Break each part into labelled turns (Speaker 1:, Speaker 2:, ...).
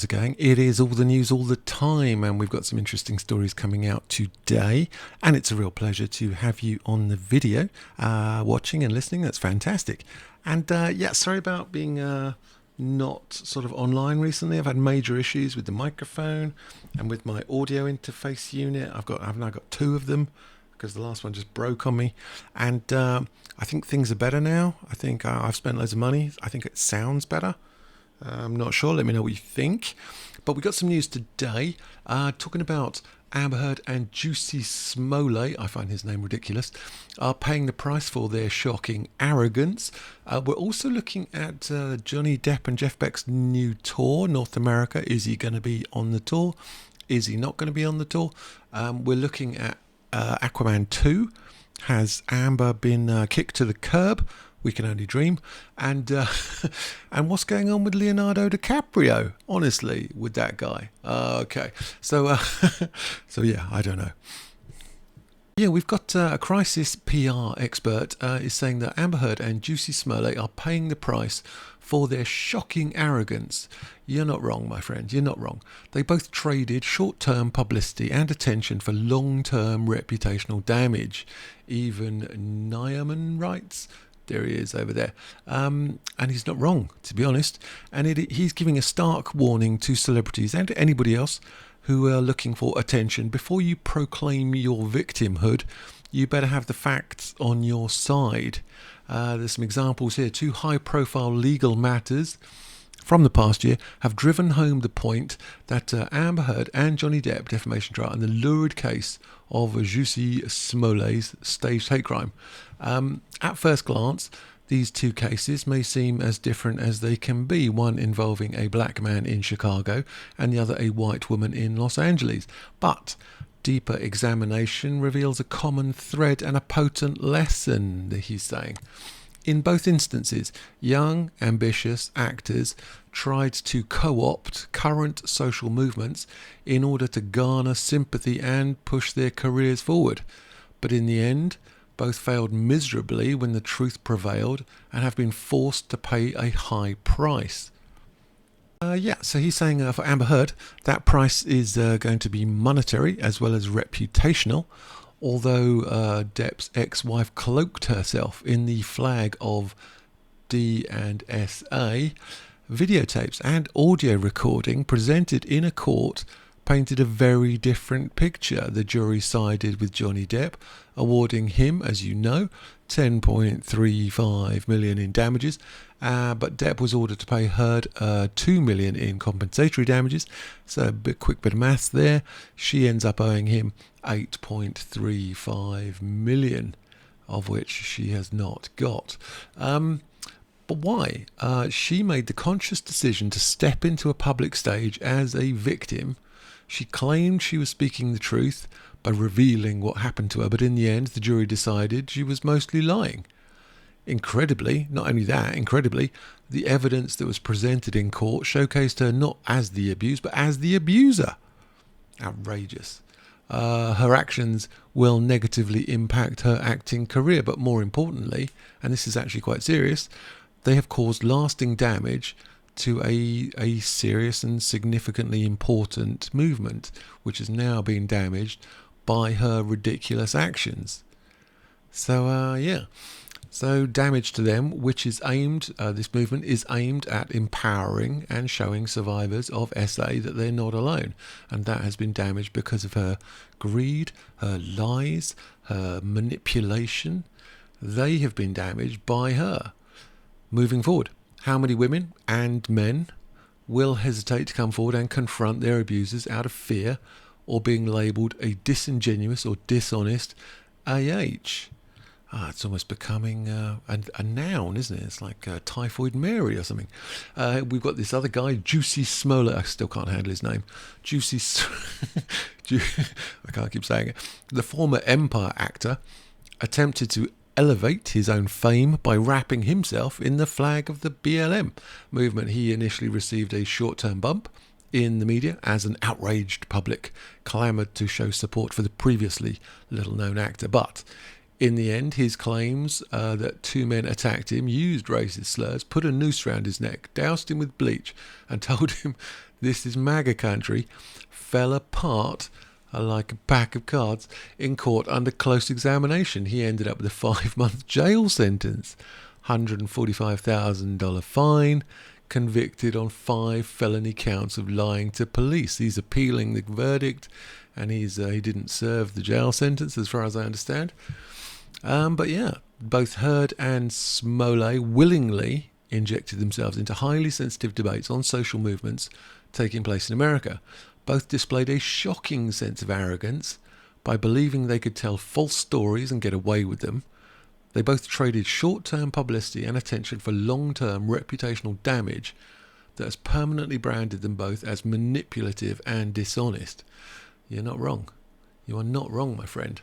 Speaker 1: how's it going? It is all the news all the time, and we've got some interesting stories coming out today, and it's a real pleasure to have you on the video watching and listening. That's fantastic. And yeah, sorry about being not sort of online recently. I've had major issues with the microphone and with my audio interface unit. I've now got two of them because the last one just broke on me, and I think things are better now. I think I've spent loads of money. I think it sounds better. I'm not sure. Let me know what you think. But we got some news today talking about Amber Heard and Jussie Smollett, I find his name ridiculous, are paying the price for their shocking arrogance. We're also looking at Johnny Depp and Jeff Beck's new tour, North America. Is he going to be on the tour? Is he not going to be on the tour? We're looking at Aquaman 2. Has Amber been kicked to the curb? We can only dream. And and what's going on with Leonardo DiCaprio? Honestly, with that guy. Okay, so so yeah, I don't know. Yeah, we've got a crisis PR expert is saying that Amber Heard and Jussie Smollett are paying the price for their shocking arrogance. You're not wrong, my friend. You're not wrong. They both traded short-term publicity and attention for long-term reputational damage. Even Nyman writes. There he is over there. And he's not wrong, to be honest. And he's giving a stark warning to celebrities and to anybody else who are looking for attention. Before you proclaim your victimhood, you better have the facts on your side. There's some examples here. Two high-profile legal matters from the past year have driven home the point that Amber Heard and Johnny Depp defamation trial and the lurid case of Jussie Smollett's staged hate crime. At first glance, these two cases may seem as different as they can be, one involving a black man in Chicago and the other a white woman in Los Angeles. But deeper examination reveals a common thread and a potent lesson, he's saying. In both instances, young, ambitious actors tried to co-opt current social movements in order to garner sympathy and push their careers forward. But in the end, both failed miserably when the truth prevailed and have been forced to pay a high price. So he's saying for Amber Heard, that price is going to be monetary as well as reputational. Although Depp's ex-wife cloaked herself in the flag of D&SA, videotapes and audio recording presented in a court painted a very different picture. The jury sided with Johnny Depp, awarding him, as you know, $10.35 million in damages, but Depp was ordered to pay Heard $2 million in compensatory damages. So a quick bit of maths there. She ends up owing him $8.35 million, of which she has not got. But why? She made the conscious decision to step into a public stage as a victim. She claimed she was speaking the truth by revealing what happened to her, but in the end, the jury decided she was mostly lying. Incredibly, not only that, the evidence that was presented in court showcased her not as the abused, but as the abuser. Outrageous. Her actions will negatively impact her acting career, but more importantly, and this is actually quite serious, they have caused lasting damage to a serious and significantly important movement, which has now been damaged by her ridiculous actions. So, yeah. So damage to them, which is aimed, this movement is aimed at empowering and showing survivors of SA that they're not alone. And that has been damaged because of her greed, her lies, her manipulation. They have been damaged by her. Moving forward, how many women and men will hesitate to come forward and confront their abusers out of fear or being labelled a disingenuous or dishonest AH? It's almost becoming a noun, isn't it? It's like Typhoid Mary or something. We've got this other guy, Jussie Smollett. I still can't handle his name. I can't keep saying it. The former Empire actor attempted to elevate his own fame by wrapping himself in the flag of the BLM movement. He initially received a short-term bump in the media as an outraged public clamoured to show support for the previously little-known actor, but in the end, his claims that two men attacked him, used racist slurs, put a noose around his neck, doused him with bleach, and told him this is MAGA country, fell apart like a pack of cards in court under close examination. He ended up with a 5-month jail sentence, $145,000 fine, convicted on 5 felony counts of lying to police. He's appealing the verdict, and he didn't serve the jail sentence, as far as I understand. But yeah, both Heard and Smollett willingly injected themselves into highly sensitive debates on social movements taking place in America. Both displayed a shocking sense of arrogance by believing they could tell false stories and get away with them. They both traded short-term publicity and attention for long-term reputational damage that has permanently branded them both as manipulative and dishonest. You're not wrong. You are not wrong, my friend.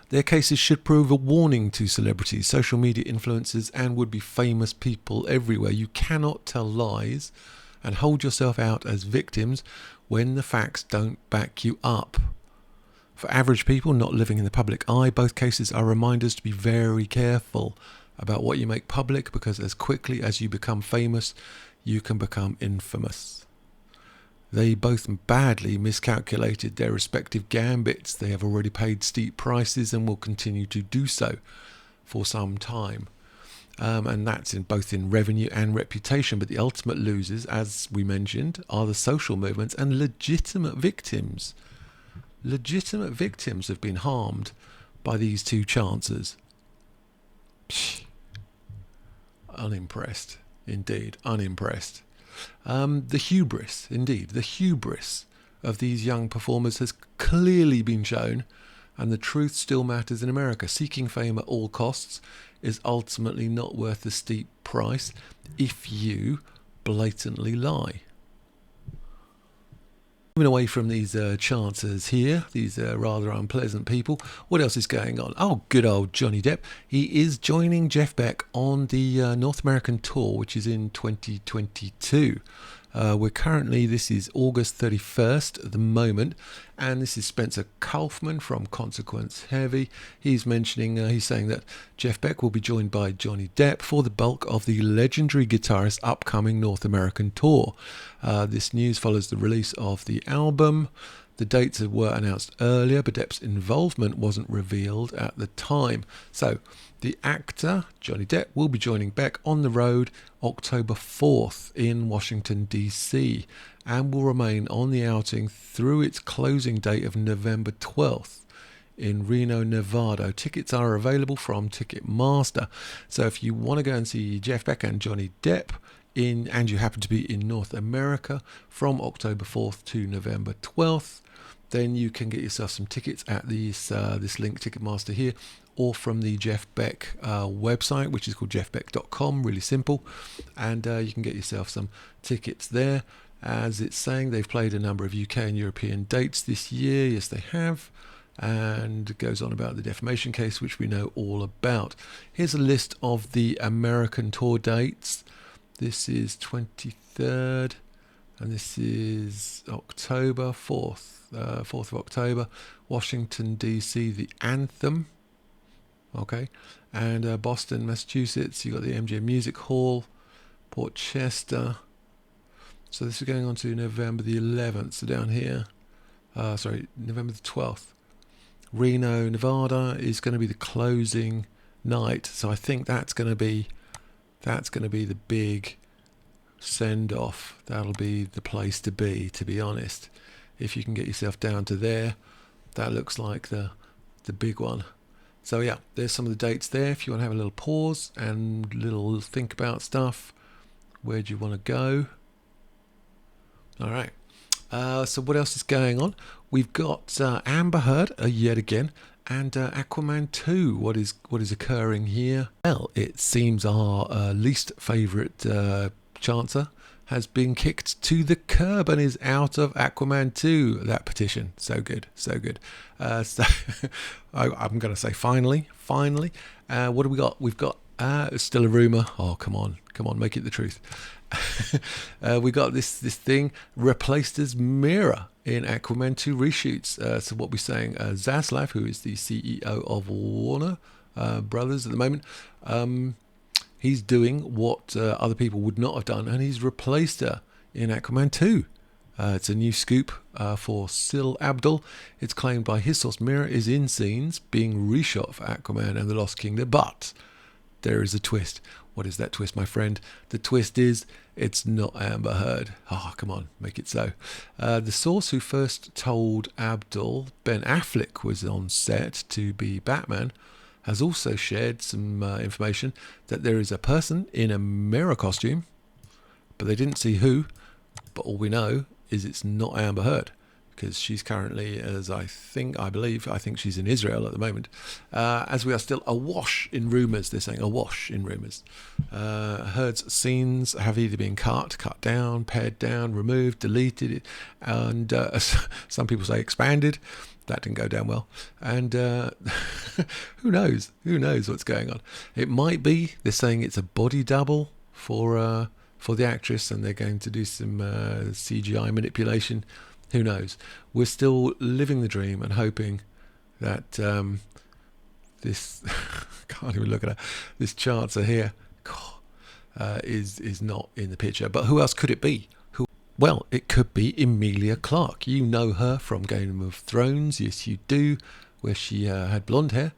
Speaker 1: Their cases should prove a warning to celebrities, social media influencers, and would-be famous people everywhere. You cannot tell lies and hold yourself out as victims when the facts don't back you up. For average people not living in the public eye, both cases are reminders to be very careful about what you make public, because as quickly as you become famous, you can become infamous. They both badly miscalculated their respective gambits. They have already paid steep prices and will continue to do so for some time. And that's both in revenue and reputation. But the ultimate losers, as we mentioned, are the social movements and legitimate victims. Legitimate victims have been harmed by these two chances. Unimpressed. Indeed, unimpressed. The hubris of these young performers has clearly been shown, and the truth still matters in America. Seeking fame at all costs is ultimately not worth the steep price if you blatantly lie. Moving away from these chances here, these rather unpleasant people, what else is going on? Oh, good old Johnny Depp. He is joining Jeff Beck on the North American tour, which is in 2022. This is August 31st at the moment, and this is Spencer Kaufman from Consequence Heavy. He's saying that Jeff Beck will be joined by Johnny Depp for the bulk of the legendary guitarist's upcoming North American tour. This news follows the release of the album. The dates were announced earlier, but Depp's involvement wasn't revealed at the time. So, the actor, Johnny Depp, will be joining Beck on the road October 4th in Washington, D.C., and will remain on the outing through its closing date of November 12th in Reno, Nevada. Tickets are available from Ticketmaster. So if you want to go and see Jeff Beck and Johnny Depp, and you happen to be in North America from October 4th to November 12th, then you can get yourself some tickets at this link, Ticketmaster here, or from the Jeff Beck website, which is called jeffbeck.com, really simple, and you can get yourself some tickets there. As it's saying, they've played a number of UK and European dates this year. Yes, they have. And it goes on about the defamation case, which we know all about. Here's a list of the American tour dates. This is 23rd, and this is October 4th, 4th of October, Washington, D.C., the Anthem, okay, and Boston, Massachusetts, you got the MGM Music Hall, Port Chester. So this is going on to November the 11th, so down here, November the 12th. Reno, Nevada is going to be the closing night, so I think that's going to be the big send-off. That'll be the place to be honest. If you can get yourself down to there, that looks like the big one. So yeah, there's some of the dates there. If you want to have a little pause and little think about stuff, where do you want to go? All right. So what else is going on? We've got Amber Heard yet again, and Aquaman 2. What is occurring here? Well, it seems our least favourite chancer has been kicked to the curb and is out of Aquaman 2. That petition, so good. So I'm going to say finally. What do we got? We've got it's still a rumour. Oh, come on, make it the truth. We got this thing replaced as Mira in Aquaman 2 reshoots. So what we're saying, Zaslav, who is the CEO of Warner Brothers at the moment, he's doing what other people would not have done, and he's replaced her in Aquaman 2. It's a new scoop for Sil Abdul. It's claimed by his source Mirror is in scenes being reshot for Aquaman and the Lost Kingdom, but there is a twist. What is that twist, my friend? The twist is it's not Amber Heard. Oh, come on, make it so. The source who first told Abdul Ben Affleck was on set to be Batman has also shared some information that there is a person in a mirror costume, but they didn't see who. But all we know is it's not Amber Heard, because she's currently, as I think she's in Israel at the moment, as we are still awash in rumours. They're saying awash in rumours. Heard's scenes have either been cut down, pared down, removed, deleted, and some people say expanded. That didn't go down well. And who knows? Who knows what's going on? It might be they're saying it's a body double for the actress, and they're going to do some CGI manipulation. Who knows? We're still living the dream and hoping that this can't even look at her. This chancer here is not in the picture. But who else could it be? Well, it could be Emilia Clarke. You know her from Game of Thrones. Yes, you do, where she had blonde hair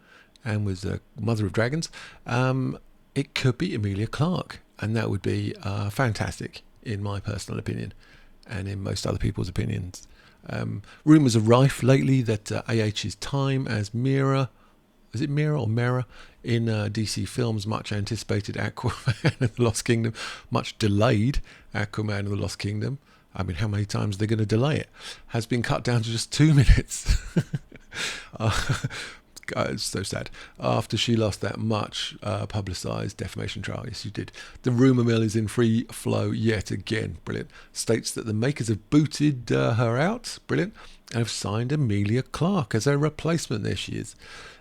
Speaker 1: and was a mother of dragons. It could be Emilia Clarke, and that would be fantastic, in my personal opinion, and in most other people's opinions. Rumours are rife lately that AH's time as Mira, is it Mira or Mera, in DC Films' much anticipated Aquaman and the Lost Kingdom, much delayed Aquaman and the Lost Kingdom, I mean, how many times are they going to delay it, has been cut down to just 2 minutes. It's so sad. After she lost that much publicised defamation trial. Yes, you did. The rumour mill is in free flow yet again. Brilliant. States that the makers have booted her out. Brilliant. And have signed Emilia Clarke as her replacement. There she is.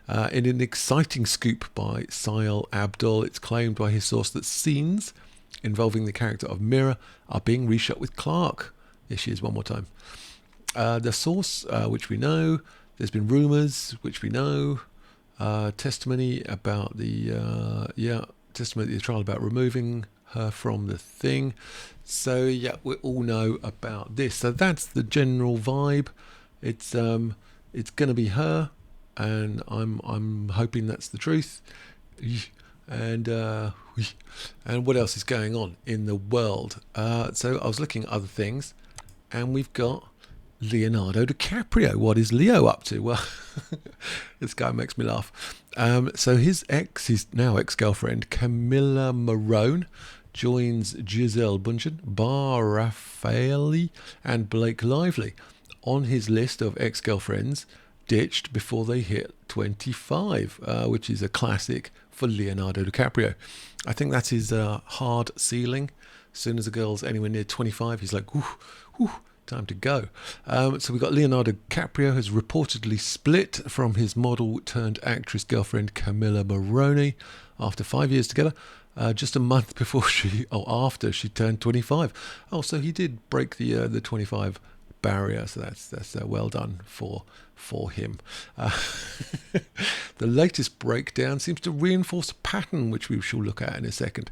Speaker 1: In an exciting scoop by Sil Abdul, it's claimed by his source that scenes involving the character of Mira are being reshot with Clarke. There she is one more time. The source, which we know. There's been rumours, which we know, testimony about the trial about removing her from the thing. So yeah, we all know about this. So that's the general vibe. It's going to be her, and I'm hoping that's the truth. And what else is going on in the world? So I was looking at other things, and we've got Leonardo DiCaprio. What is Leo up to? Well, this guy makes me laugh. So his now ex-girlfriend, Camilla Morrone, joins Giselle Bundchen, Bar Raffaelli, and Blake Lively on his list of ex-girlfriends ditched before they hit 25, which is a classic for Leonardo DiCaprio. I think that's his hard ceiling. As soon as a girl's anywhere near 25, he's like, whew, time to go. So we've got Leonardo DiCaprio has reportedly split from his model turned actress girlfriend Camilla Morrone after 5 years together, just a month before after she turned 25. Oh, so he did break the 25 barrier. So that's well done for him. The latest breakdown seems to reinforce a pattern which we shall look at in a second.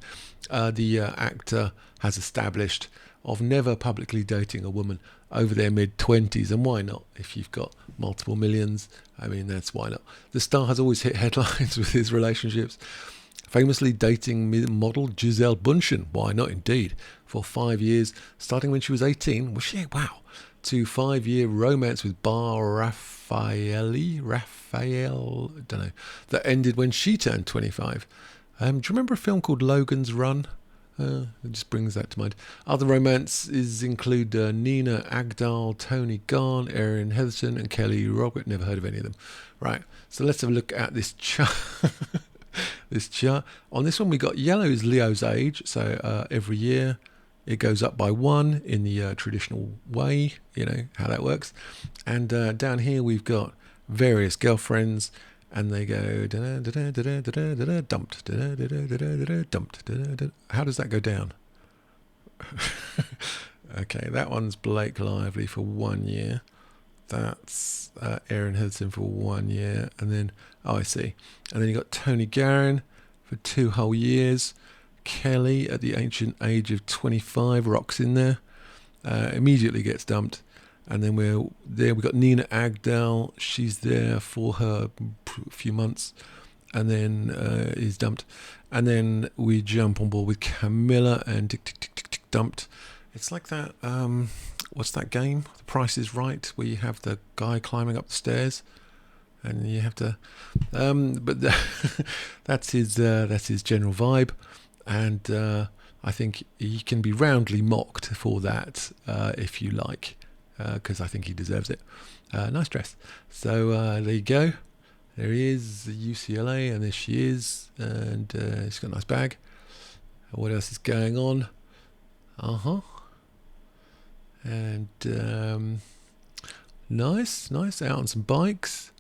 Speaker 1: The actor has established of never publicly dating a woman over their mid-20s, and why not? If you've got multiple millions, I mean, that's why not. The star has always hit headlines with his relationships, famously dating model Giselle Bundchen, why not indeed, for 5 years, starting when she was 18, to 5-year romance with Bar Raphael, don't know, that ended when she turned 25. Do you remember a film called Logan's Run? It just brings that to mind. Other romances include Nina Agdal, Tony Garn, Erin Heatherton, and Kelly Robert. Never heard of any of them. Right, so let's have a look at this chart. This chart. On this one, we got yellow is Leo's age. So every year it goes up by 1 in the traditional way. You know how that works. And down here we've got various girlfriends. And they go dumped. How does that go down? Okay, that one's Blake Lively for 1 year. That's Erin Heatherton for 1 year, and then I see. And then you got Tony Garn for 2 whole years. Kelly at the ancient age of 25 rocks in there. immediately gets dumped. And then we're there. We've got Nina Agdal. She's there for her few months, and then is dumped. And then we jump on board with Camilla and tick, tick, tick, tick, tick, dumped. It's like that. What's that game? The Price is Right, where you have the guy climbing up the stairs, and you have to. That's his general vibe, and I think he can be roundly mocked for that if you like. Because I think he deserves it. Nice dress. So there you go. There he is, UCLA, and there she is, and she's got a nice bag. What else is going on? And nice, out on some bikes.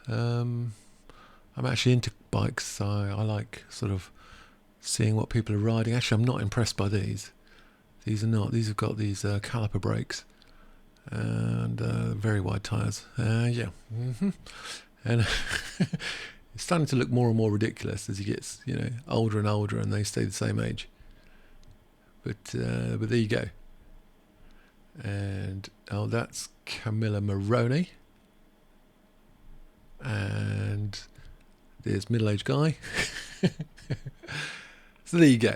Speaker 1: I'm actually into bikes, so I like sort of seeing what people are riding. Actually, I'm not impressed by these. These are not. These have got these caliper brakes and very wide tyres. And it's starting to look more and more ridiculous as he gets, older and older, and they stay the same age. But there you go. And that's Camilla Maroney. And there's middle-aged guy. So there you go.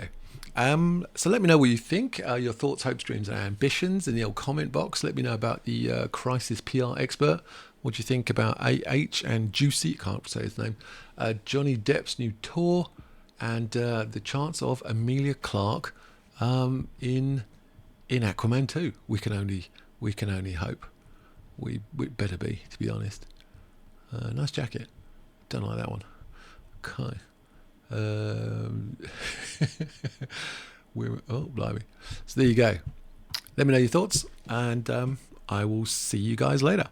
Speaker 1: So let me know what you think, your thoughts, hopes, dreams and ambitions in the old comment box. Let me know about the crisis PR expert. What do you think about AH and Juicy, can't say his name, Johnny Depp's new tour, and the chance of Emilia Clarke in Aquaman 2. We can only hope. We better be, to be honest. Nice jacket. Don't like that one. Okay. Blimey. So there you go. Let me know your thoughts, and I will see you guys later.